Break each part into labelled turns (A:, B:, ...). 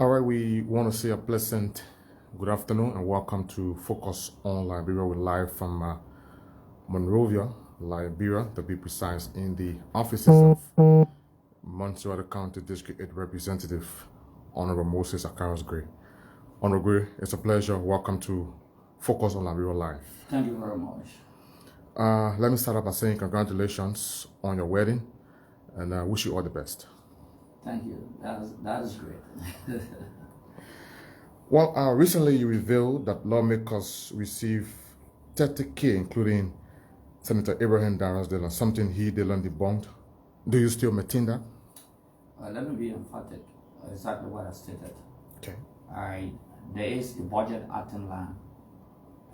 A: All right, we want to say a pleasant good afternoon and welcome to Focus on Liberia. We're live from Monrovia, Liberia, to be precise, in the offices of Montserrat County District 8 Representative Honorable Moses Acarous Gray. Honorable Gray, it's a pleasure. Welcome to Focus on Liberia Live.
B: Thank you very much.
A: Let me start off by saying congratulations on your wedding and I wish you all the best.
B: Thank you. That is great.
A: Well, recently you revealed that lawmakers receive 30K, including Senator Abraham Darasdale, and something he Dylan debunked. Do you still maintain that?
B: Let me be emphatic. Exactly what I stated.
A: Okay.
B: There is a budget item line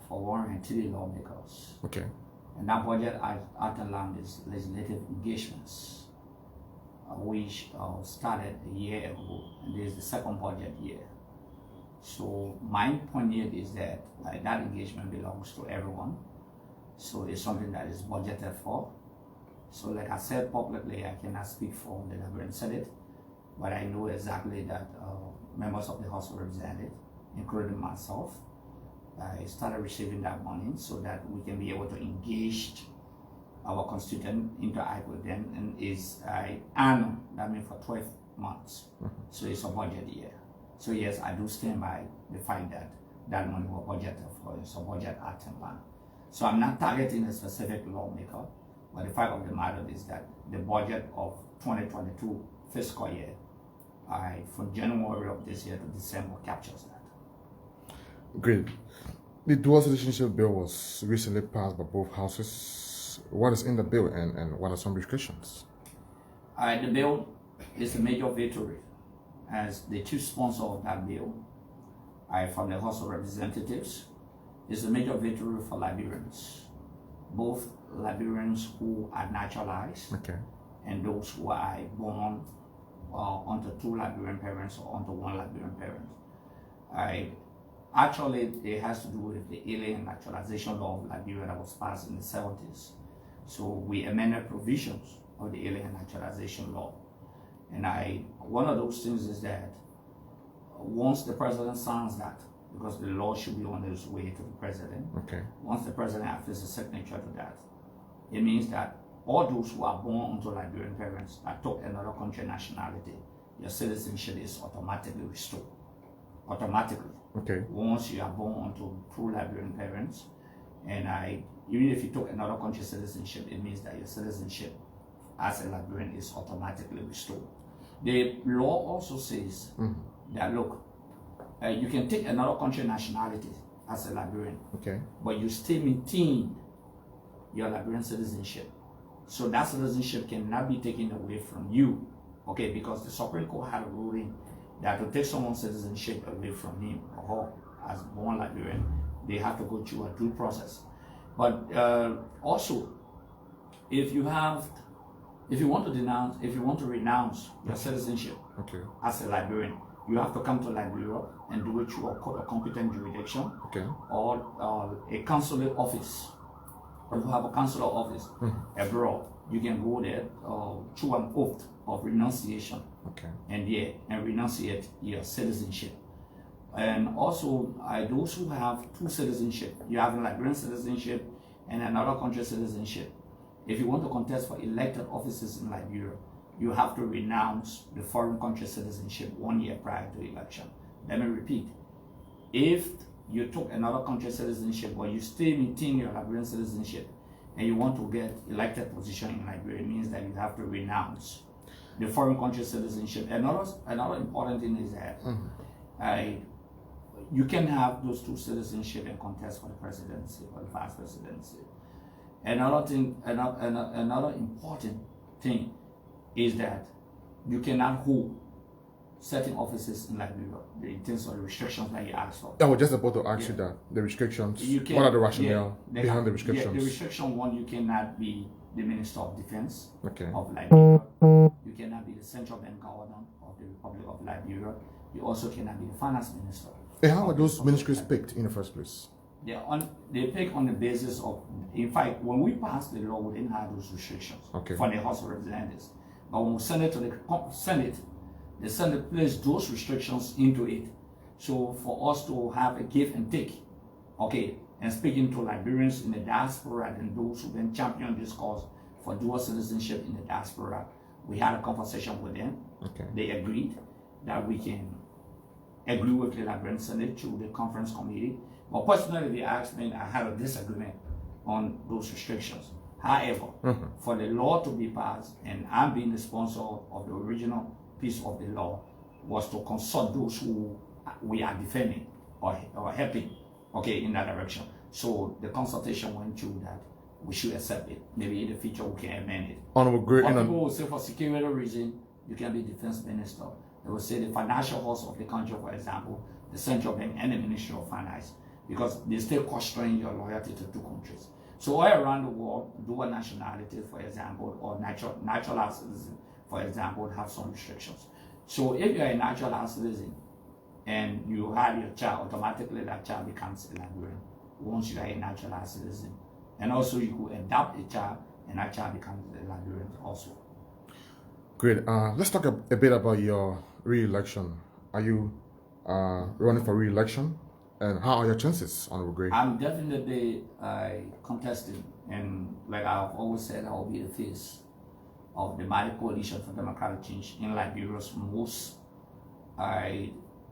B: for 103 lawmakers.
A: Okay.
B: And that budget item line is legislative engagements, which started a year ago, and this is the second budget year. So my point here is that that engagement belongs to everyone. So it's something that is budgeted for. So like I said publicly, I cannot speak for the Liberian Senate, but I know exactly that members of the House of Representatives, including myself, started receiving that money so that we can be able to engage our constituent, interact with them, and is annual, that means for 12 months. So it's a budget year. So yes, I do stand by the fact that that money was budgeted for. It's a budget item line. So I'm not targeting a specific lawmaker, but the fact of the matter is that the budget of 2022 fiscal year, from January of this year to December, captures that.
A: Great. The dual citizenship bill was recently passed by both houses. What is in the bill and what are some restrictions?
B: The bill is a major victory, as the chief sponsor of that bill from the House of Representatives is a major victory for Liberians, both Liberians who are naturalized and those who are born onto two Liberian parents or onto one Liberian parent. Actually, it has to do with the alien naturalization law of Liberia that was passed in the 70s. So we amended provisions of the alien naturalization law. And one of those things is that once the president signs that, because the law should be on its way to the president, once the president affixes a signature to that, it means that all those who are born into Liberian parents that took another country nationality, your citizenship is automatically restored. Automatically. Once you are born into two Liberian parents, and even if you took another country's citizenship, it means that your citizenship as a Liberian is automatically restored. The law also says that, look, you can take another country nationality as a Liberian, but you still maintain your Liberian citizenship. So that citizenship cannot be taken away from you, because the Supreme Court had a ruling that to take someone's citizenship away from him or her as born Liberian, they have to go through a due process. But also, if you want to renounce your citizenship as a Liberian, you have to come to Liberia and do it through a court of competent jurisdiction or a consular office. If you have a consular office abroad, you can go there through an oath of renunciation and renunciate your citizenship. And also, those who have two citizenship, you have a Liberian citizenship and another country's citizenship. If you want to contest for elected offices in Liberia, you have to renounce the foreign country citizenship 1 year prior to election. Let me repeat. If you took another country's citizenship, but you still maintain your Liberian citizenship, and you want to get elected position in Liberia, it means that you have to renounce the foreign country citizenship. Another important thing is that you can have those two citizenship and contest for the presidency or the vice presidency. Another important thing is that you cannot hold certain offices in Liberia in terms of the restrictions that you asked for.
A: I was just about to ask you that. The restrictions, what are the rationale behind the restrictions?
B: The restriction one, you cannot be the Minister of Defense of Liberia. You cannot be the Central Bank Governor of the Republic of Liberia. You also cannot be the Finance Minister.
A: And how are those ministries picked in the first place?
B: They pick on the basis of, in fact, when we passed the law, we didn't have those restrictions for the House of Representatives. But when we send it to the Senate, The Senate placed those restrictions into it. So for us to have a give and take, okay, and speaking to Liberians in the diaspora and those who then champion this cause for dual citizenship in the diaspora, we had a conversation with them.
A: Okay.
B: They agreed that we can agree with the Liberian Senate through the conference committee. But personally, they asked me, I had a disagreement on those restrictions. However, for the law to be passed, and I'm being the sponsor of the original piece of the law, was to consult those who we are defending or helping, okay, in that direction. So the consultation went through that we should accept it. Maybe in the future we can amend it.
A: Honorable Great.
B: But people will say for security reason, you can be defense minister. They will say the financial horse of the country, for example, the central bank and the Ministry of Finance, because they still constrain your loyalty to two countries. So all around the world, dual nationalities, for example, or naturalized citizen, for example, have some restrictions. So if you're a naturalized citizen and you have your child, automatically that child becomes a Liberian once you are a naturalized citizen. And also you could adopt a child and that child becomes a Liberian also.
A: Great. Let's talk a bit about your re-election. Are you running for re-election? And how are your chances, Honorable Gray?
B: I'm definitely contesting, and like I've always said, I will be the face of the Mali Coalition for Democratic Change in Liberia's most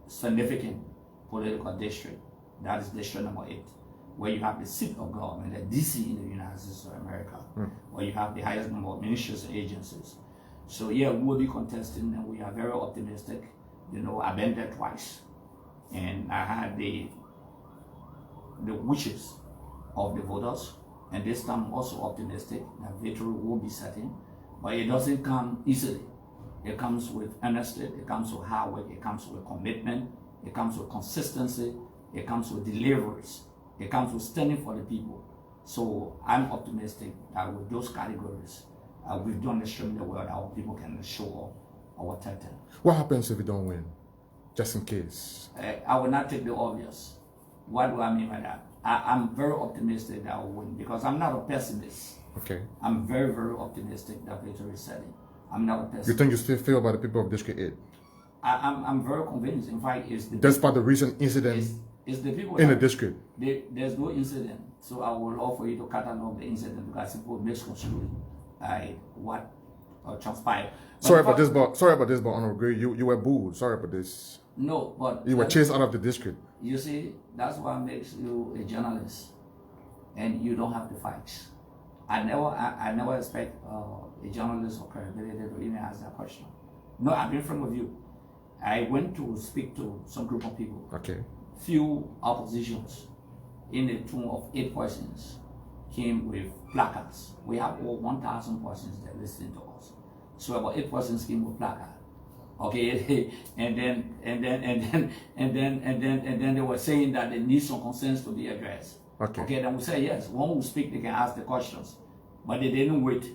B: significant political district. That is district number 8, where you have the seat of government, the DC in the United States of America, where you have the highest number of ministries and agencies. So yeah, we will be contesting, and we are very optimistic. You know, I've been there twice, and I had the wishes of the voters, and this time I'm also optimistic that victory will be certain, but it doesn't come easily. It comes with honesty, it comes with hard work, it comes with commitment, it comes with consistency, it comes with deliveries, it comes with standing for the people. So I'm optimistic that with those categories, we've done extremely well, that our people can show our title.
A: What happens if you don't win? Just in case.
B: I will not take the obvious. What do I mean by that? I'm very optimistic that I will win, because I'm not a pessimist.
A: Okay.
B: I'm very, very optimistic that victory is certain. I'm not a pessimist.
A: You think you still feel by the people of District 8?
B: I'm very convinced. In fact, it's the
A: despite the recent incident
B: it's the people
A: in the district.
B: There's no incident. So I would love for you to catalog the incident, because people misconstrue what transpired.
A: Sorry about this, but Honorable Gray, you were booed. Sorry about this.
B: No, but
A: you were chased out of the district.
B: You see, that's what makes you a journalist, and you don't have to fight. I never expect a journalist or credibility to even ask that question. No, I'm in front of you. I went to speak to some group of people.
A: Okay.
B: Few oppositions in the tune of 8 persons came with placards. We have over 1,000 persons that listen to us. So about 8 persons came with placards. Okay, and then they were saying that they need some concerns to be addressed. Okay, then we say yes. One will speak, they can ask the questions, but they didn't wait.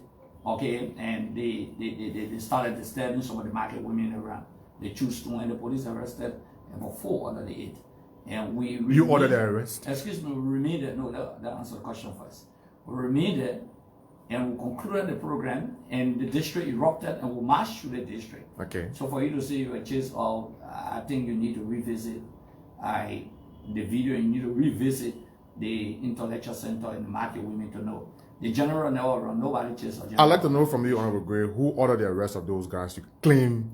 B: Okay, and they started disturbing some of the market women around. They choose to, and the police arrested about 4 out of the 8. And
A: you ordered their arrest?
B: Excuse me, we remanded. No, that answer the question first. We remanded, and we concluded the program, and the district erupted, and we marched through the district.
A: Okay.
B: So for you to say you were chased out, I think you need to revisit the video, and you need to revisit the intellectual center in the market women to know. The general never run, nobody chased us.
A: I'd like to know from you, Honorable Gray, who ordered the arrest of those guys to claim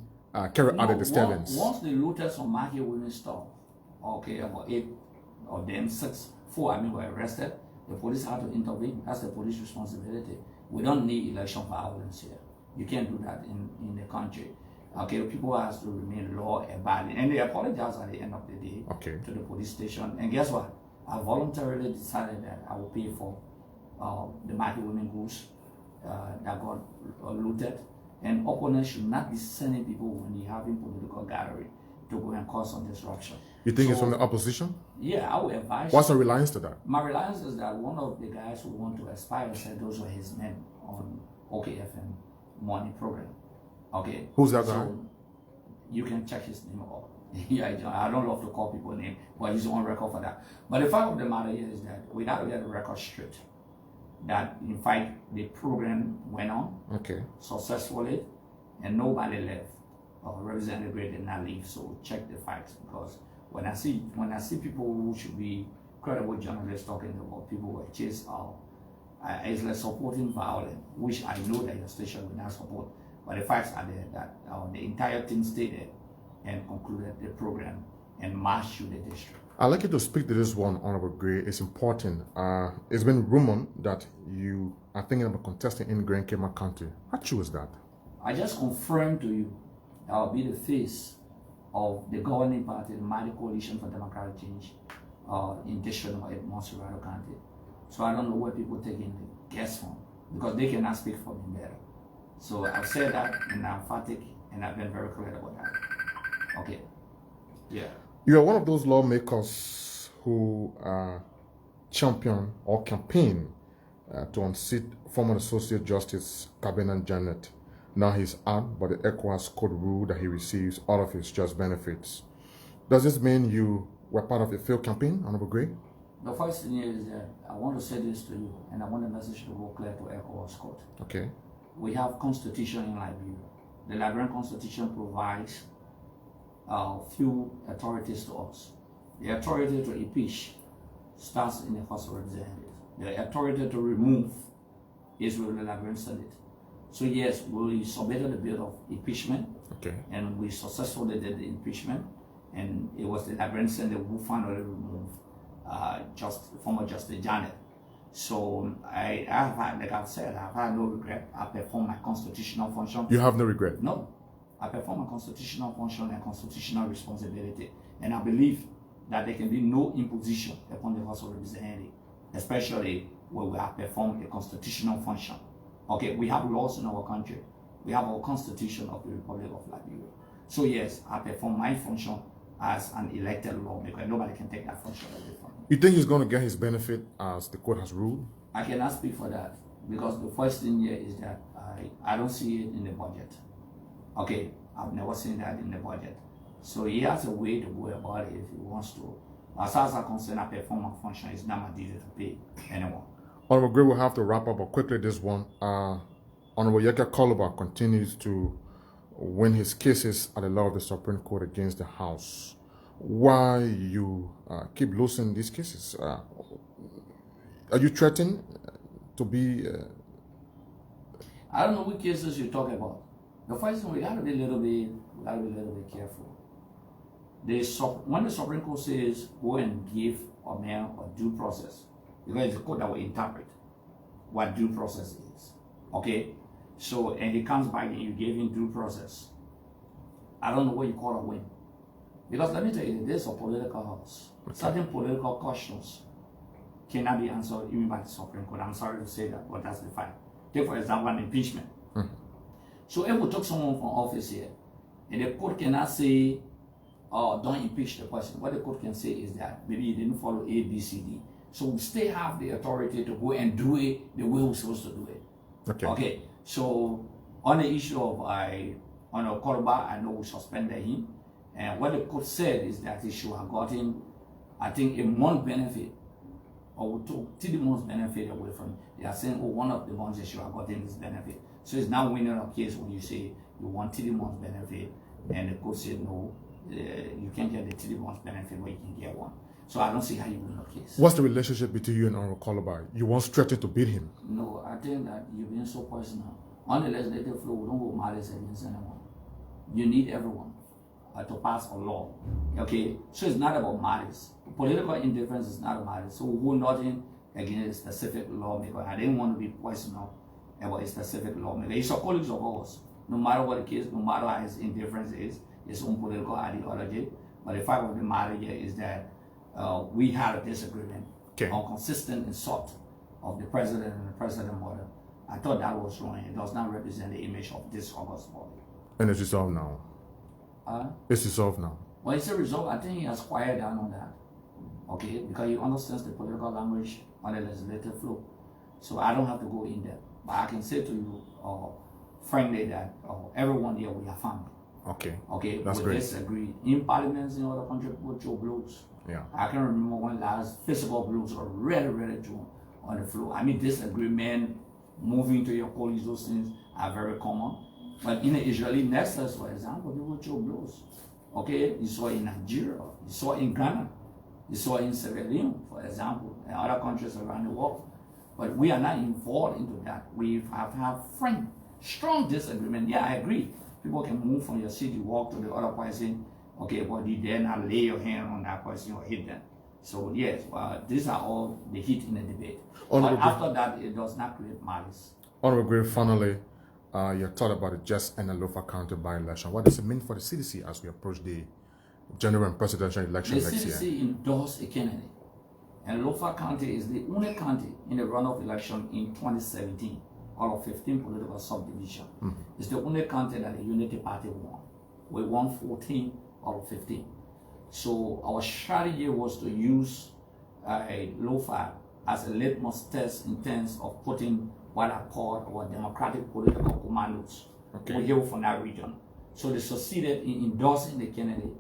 A: carry out the disturbance?
B: Once they looted some market women store, okay, about 8 of them, 4 were arrested. The police had to intervene. That's the police responsibility. We don't need election violence here. You can't do that in the country. Okay, people have to remain law-abiding, and they apologize at the end of the day to the police station. And guess what? I voluntarily decided that I will pay for the market women goods that got looted. And opponents should not be sending people when they're having political gathering to go and cause some disruption. You
A: think it's from the opposition?
B: Yeah, I would advise.
A: What's the reliance to that?
B: My reliance is that one of the guys who want to aspire said those were his men on OKFM morning program. Okay.
A: Who's that guy?
B: You can check his name up. Yeah, I don't love to call people names, but he's on record for that. But the fact of the matter is that we got to get the record straight. That in fact the program went on successfully, and nobody left. Representative Gray did not leave, so check the facts, because when I see people who should be credible journalists talking about people who were chased out, it's like supporting violence, which I know that your station will not support. But the facts are there that the entire team stayed there and concluded the program and marched through the district.
A: I'd like you to speak to this one, Honorable Gray. It's important. It's been rumored that you are thinking about contesting in Grand Kema County. How true is that?
B: I just confirmed to you that I'll be the face of the governing party, the Mighty Coalition for Democratic Change, in District of Montserrat County. So I don't know where people taking the guess from, because they cannot speak for me better. So I've said that, and I'm emphatic, and I've been very clear about that. Okay. Yeah.
A: You are one of those lawmakers who champion or campaign to unseat former Associate Justice Cabinet Janet. Now he's out, but the Acarous court ruled that he receives all of his just benefits. Does this mean you were part of a failed campaign, Honorable Gray?
B: The first thing is that I want to say this to you, and I want the message to go clear to Acarous court.
A: Okay.
B: We have constitution in Liberia. The Liberian constitution provides few authorities to us. The authority to impeach starts in the House of Representatives. The authority to remove is with the Liberian Senate. So yes, we submitted the bill of impeachment,
A: okay,
B: and we successfully did the impeachment, and it was the Liberian Senate who finally removed former Justice Janet. So I have had, like I've said, I've had no regret. I performed my constitutional function.
A: You have no regret?
B: No. I perform a constitutional function and constitutional responsibility. And I believe that there can be no imposition upon the House of Representatives, especially when we have performed a constitutional function. Okay, we have laws in our country. We have our Constitution of the Republic of Liberia. So yes, I perform my function as an elected lawmaker. Nobody can take that function away from me.
A: You think he's going to get his benefit as the court has ruled?
B: I cannot speak for that, because the first thing here is that I don't see it in the budget. Okay, I've never seen that in the budget. So he has a way to go about it if he wants to. As far as I'm concerned, I perform my function. It's not my duty to pay anyone.
A: Honorable Gray, we'll have to wrap up, but quickly this one. Honorable Yeka Koluba continues to win his cases at the law of the Supreme Court against the House. Why you keep losing these cases? Are you threatened to be...
B: I don't know what cases you're talking about. The first thing, we gotta be a little bit careful. When the Supreme Court says go and give a man a due process, because it's the court that will interpret what due process is. Okay? So, and he comes back and you gave him due process. I don't know what you call a win. Because let me tell you, this is a political house. Okay. Certain political questions cannot be answered even by the Supreme Court. I'm sorry to say that, but that's the fact. Take, for example, an impeachment. So if we took someone from office here, and the court cannot say, oh, don't impeach the person. What the court can say is that maybe you didn't follow A, B, C, D. So we still have the authority to go and do it the way we're supposed to do it.
A: Okay.
B: Okay. So on the issue of on a Koluba, I know we suspended him. And what the court said is that he should have gotten, I think, a month benefit, or we took 3 months benefit away from him. They are saying, oh, one of the months they should have gotten this benefit. So it's now winning a case when you say you want 3 months benefit, and the court said no, you can't get the 3 months benefit, but you can get one. So I don't see how you win a case.
A: What's the relationship between you and Honorable Koluba? You once threatened to beat him.
B: No, I think that you've been so personal. On the legislative floor, we don't hold malice against anyone. You need everyone to pass a law. Okay, so it's not about malice. Political indifference is not a malice. So we hold nothing against a specific lawmaker. I didn't want to be personal about a specific lawmaker. He's a colleague of ours. No matter what the case, no matter how his indifference is, his own political ideology. But the fact of the matter here is that we had a disagreement on consistent insult of the president and the president mother. I thought that was wrong. It does not represent the image of this August body.
A: And it's resolved now. It's resolved now.
B: Well, it's a result. I think he has quieted down on that. Okay, because he understands the political language on the legislative floor. So I don't have to go in there. But I can say to you, frankly, that everyone here, we are family.
A: Okay.
B: Okay,
A: that's
B: we
A: great.
B: Disagree. In parliaments in other countries, people throw blows.
A: Yeah.
B: I can remember when last physical blows are really thrown on the floor. I mean, disagreement, moving to your colleagues, those things are very common. But in the Israeli nexus, for example, people throw blows. Okay, you saw in Nigeria, you saw in Ghana, you saw in Sierra Leone, for example, and other countries around the world. But we are not involved into that. We have frank, strong disagreement. Yeah, I agree. People can move from your city, walk to the other person. Okay, but you dare not lay your hand on that person or hit them. So yes, these are all the heat in the debate. But after that, it does not create malice.
A: Honorable Gray, finally, your thought about the Just and Lofa County by-election. What does it mean for the CDC as we approach the general and presidential election next year?
B: The CDC endorsed a candidate, and Lofa County is the only county in the runoff election in 2017, out of 15 political subdivisions. It's the only county that the Unity Party won. We won 14 out of 15. So our strategy was to use Lofa as a litmus test in terms of putting what I call our democratic political commandos who hail from that region. So they succeeded in endorsing the candidate,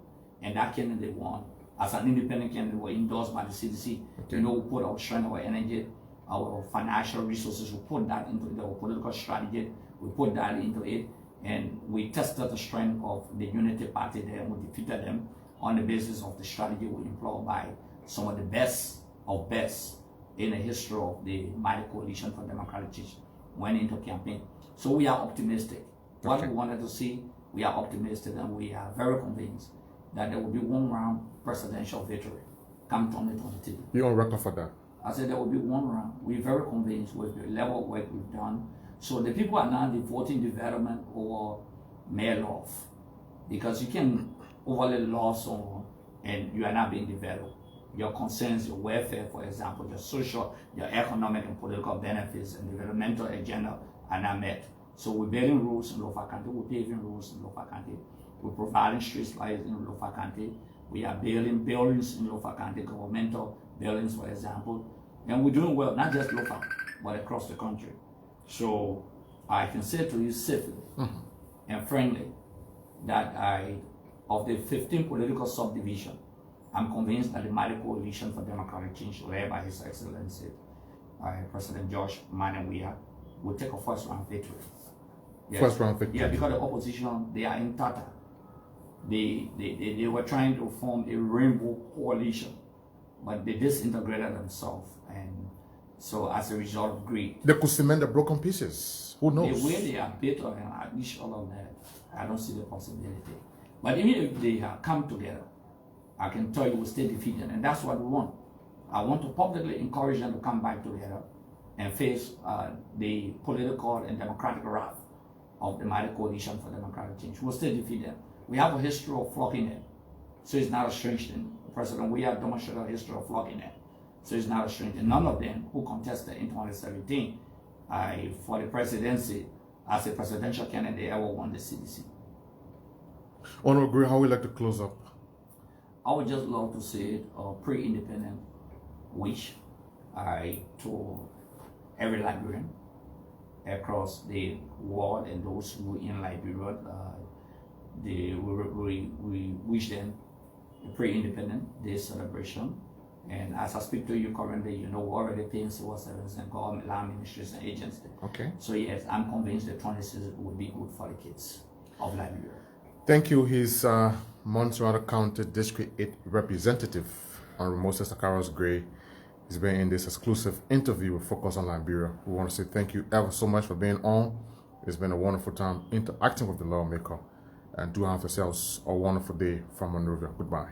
B: and that candidate won. As an independent candidate, were endorsed by the CDC. You know, we put our strength, our energy, our financial resources, we put that into our political strategy, we put that into it, and we tested the strength of the Unity Party there, and we defeated them on the basis of the strategy we employed by some of the best of best in the history of the Mighty Coalition for Democratic Change went into campaign. So we are optimistic. What we wanted to see, we are optimistic, and we are very convinced that there will be one round presidential victory come 2022.
A: You're on record for that?
B: I said there will be one round. We're very convinced with the level of work we've done. So the people are now voting development or mayor love, because you can overlay law someone and you are not being developed. Your concerns, your welfare, for example, your social, your economic and political benefits and developmental agenda are not met. So we're building roads in Lofa County, we're paving roads in Lofa County, we're providing street lights in Lofa County, we are building buildings in Lofa County, governmental buildings, for example, and we're doing well, not just Lofa, but across the country. So I can say to you safely and frankly that of the 15 political subdivisions, I'm convinced that the Mighty Coalition for Democratic Change, led by His Excellency President George Manawia, will take a first-round victory. Yes.
A: First-round victory?
B: Yeah, because the opposition, they are in Tata. They were trying to form a rainbow coalition, but they disintegrated themselves, and so as a result of greed.
A: They could cement the broken pieces. Who knows?
B: The way they are bitter and at each other, that I don't see the possibility. But even if they have come together, I can tell you we'll stay defeated, and that's what we want. I want to publicly encourage them to come back together and face the political and democratic wrath of the Mighty Coalition for Democratic Change. We'll stay defeated. We have a history of flocking them, so it's not a strange thing. President, we have demonstrated a history of flocking them, so it's not a strange thing. None of them who contested in 2017 for the presidency as a presidential candidate ever won the CDC.
A: Honorable Gray, how would you like to close up?
B: I would just love to say a pre-independent wish to every Liberian across the world and those who in Liberia. We wish them a pre-independent day celebration. And as I speak to you currently, you know, we're already paying civil servants and government land ministries and agencies.
A: Okay.
B: So yes, I'm convinced the 26th will be good for the kids of Liberia.
A: Thank you. His Montreal County District 8 representative, Honorable Moses Acarous Gray, has been in this exclusive interview with Focus on Liberia. We want to say thank you ever so much for being on. It's been a wonderful time interacting with the lawmaker. And do have yourselves a wonderful day from Monrovia. Goodbye.